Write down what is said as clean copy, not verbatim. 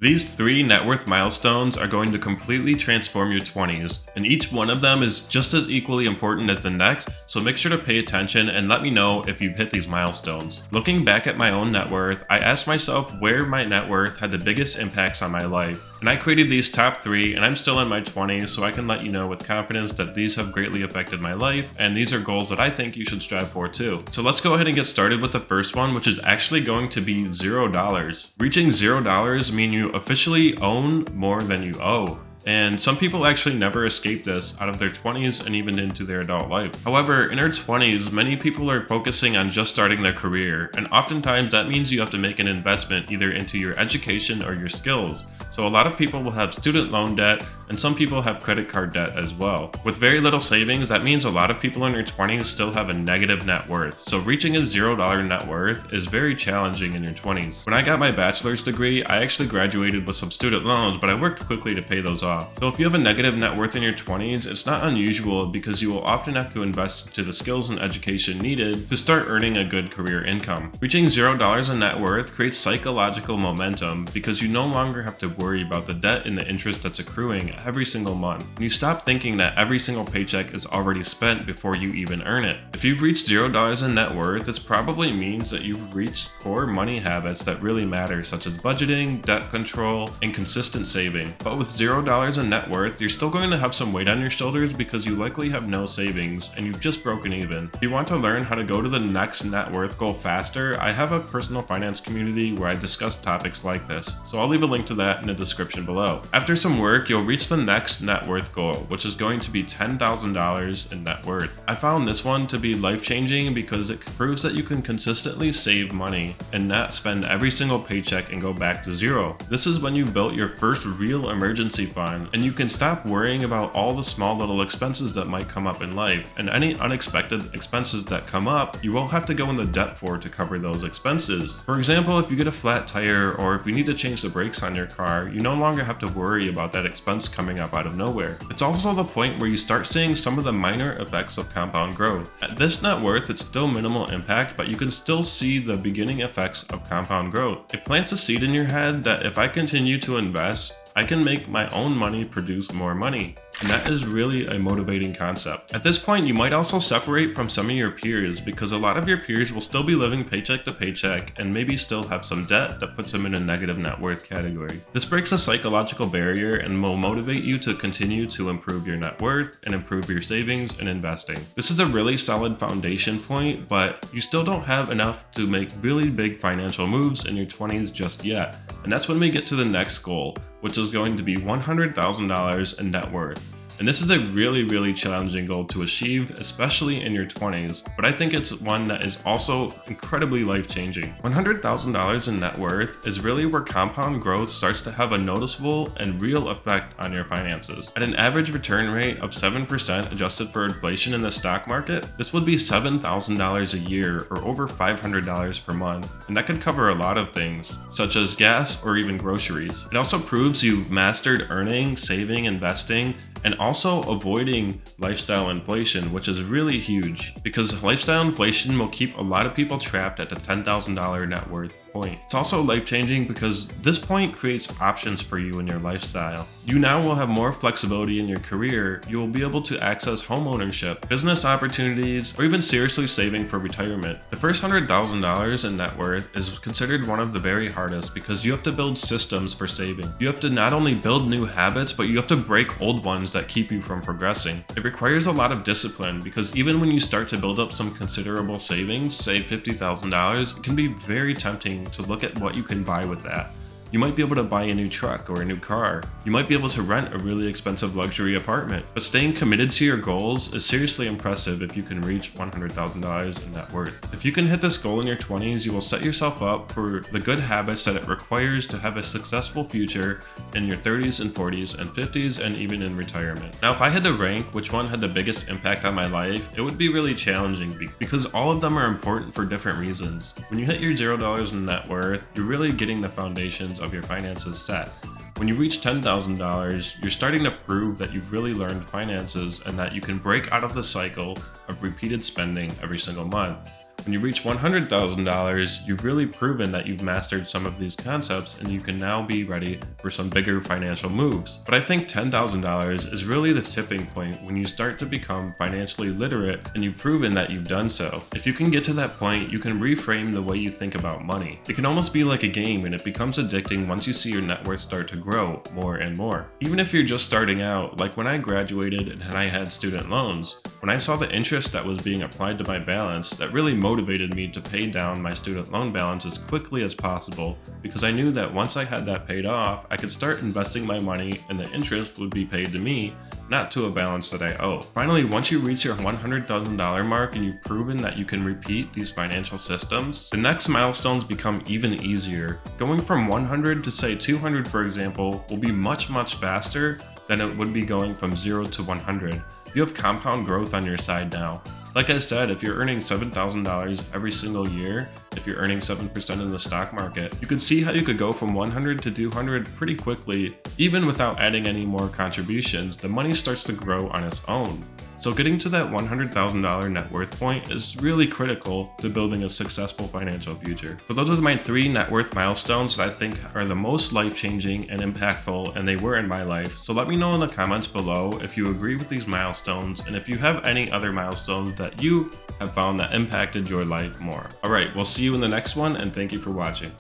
These three net worth milestones are going to completely transform your 20s, and each one of them is just as equally important as the next, so make sure to pay attention and let me know if you've hit these milestones. Looking back at my own net worth, I asked myself where my net worth had the biggest impacts on my life, and I created these top three, and I'm still in my 20s, so I can let you know with confidence that these have greatly affected my life, and these are goals that I think you should strive for too. So let's go ahead and get started with the first one, which is actually going to be $0. Reaching $0 means you officially own more than you owe. And some people actually never escape this out of their 20s and even into their adult life. However, in our 20s, many people are focusing on just starting their career, and oftentimes that means you have to make an investment either into your education or your skills. So a lot of people will have student loan debt, and some people have credit card debt as well. With very little savings, that means a lot of people in their 20s still have a negative net worth. So reaching a $0 net worth is very challenging in your 20s. When I got my bachelor's degree, I actually graduated with some student loans, but I worked quickly to pay those off. So if you have a negative net worth in your 20s, it's not unusual because you will often have to invest into the skills and education needed to start earning a good career income. Reaching $0 in net worth creates psychological momentum because you no longer have to worry about the debt and the interest that's accruing every single month. And you stop thinking that every single paycheck is already spent before you even earn it. If you've reached $0 in net worth, this probably means that you've reached core money habits that really matter, such as budgeting, debt control, and consistent saving. But with $0 in net worth, you're still going to have some weight on your shoulders because you likely have no savings and you've just broken even. If you want to learn how to go to the next net worth goal faster, I have a personal finance community where I discuss topics like this, so I'll leave a link to that in the description below. After some work, you'll reach the next net worth goal, which is going to be $10,000 in net worth. I found this one to be life-changing because it proves that you can consistently save money and not spend every single paycheck and go back to zero. This is when you built your first real emergency fund, and you can stop worrying about all the small little expenses that might come up in life, and any unexpected expenses that come up, you won't have to go into debt for to cover those expenses. For example, if you get a flat tire or if you need to change the brakes on your car, you no longer have to worry about that expense coming up out of nowhere. It's also the point where you start seeing some of the minor effects of compound growth. At this net worth, it's still minimal impact, but you can still see the beginning effects of compound growth. It plants a seed in your head that if I continue to invest, I can make my own money produce more money. And that is really a motivating concept. At this point, you might also separate from some of your peers because a lot of your peers will still be living paycheck to paycheck and maybe still have some debt that puts them in a negative net worth category. This breaks a psychological barrier and will motivate you to continue to improve your net worth and improve your savings and investing. This is a really solid foundation point, but you still don't have enough to make really big financial moves in your 20s just yet. And that's when we get to the next goal, which is going to be $100,000 in net worth. And this is a really challenging goal to achieve, especially in your 20s, but I think it's one that is also incredibly life-changing. $100,000 in net worth is really where compound growth starts to have a noticeable and real effect on your finances. At an average return rate of 7% adjusted for inflation in the stock market, this would be $7,000 a year or over $500 per month. And that could cover a lot of things, such as gas or even groceries. It also proves you've mastered earning, saving, investing, and also avoiding lifestyle inflation, which is really huge because lifestyle inflation will keep a lot of people trapped at the $10,000 net worth point. It's also life-changing because this point creates options for you in your lifestyle. You now will have more flexibility in your career. You will be able to access home ownership, business opportunities, or even seriously saving for retirement. The first $100,000 in net worth is considered one of the very hardest because you have to build systems for saving. You have to not only build new habits, but you have to break old ones that keep you from progressing. It requires a lot of discipline because even when you start to build up some considerable savings, say $50,000, it can be very tempting to look at what you can buy with that. You might be able to buy a new truck or a new car. You might be able to rent a really expensive luxury apartment. But staying committed to your goals is seriously impressive if you can reach $100,000 in net worth. If you can hit this goal in your 20s, you will set yourself up for the good habits that it requires to have a successful future in your 30s and 40s and 50s and even in retirement. Now, if I had to rank which one had the biggest impact on my life, it would be really challenging because all of them are important for different reasons. When you hit your $0 in net worth, you're really getting the foundations of your finances set. When you reach $10,000, you're starting to prove that you've really learned finances and that you can break out of the cycle of repeated spending every single month. When you reach $100,000, you've really proven that you've mastered some of these concepts and you can now be ready for some bigger financial moves. But I think $10,000 is really the tipping point when you start to become financially literate and you've proven that you've done so. If you can get to that point, you can reframe the way you think about money. It can almost be like a game, and it becomes addicting once you see your net worth start to grow more and more. Even if you're just starting out, like when I graduated and I had student loans, when I saw the interest that was being applied to my balance, that really motivated me to pay down my student loan balance as quickly as possible, because I knew that once I had that paid off, I could start investing my money and the interest would be paid to me, not to a balance that I owe. Finally, once you reach your $100,000 mark and you've proven that you can repeat these financial systems, the next milestones become even easier. Going from 100 to say 200, for example, will be much faster than it would be going from 0 to 100. You have compound growth on your side now. Like I said, if you're earning $7,000 every single year, if you're earning 7% in the stock market, you could see how you could go from 100 to 200 pretty quickly. Even without adding any more contributions, the money starts to grow on its own. So getting to that $100,000 net worth point is really critical to building a successful financial future. So those are my 3 net worth milestones that I think are the most life-changing and impactful, and they were in my life. So let me know in the comments below if you agree with these milestones and if you have any other milestones that you have found that impacted your life more. Alright, we'll see you in the next one, and thank you for watching.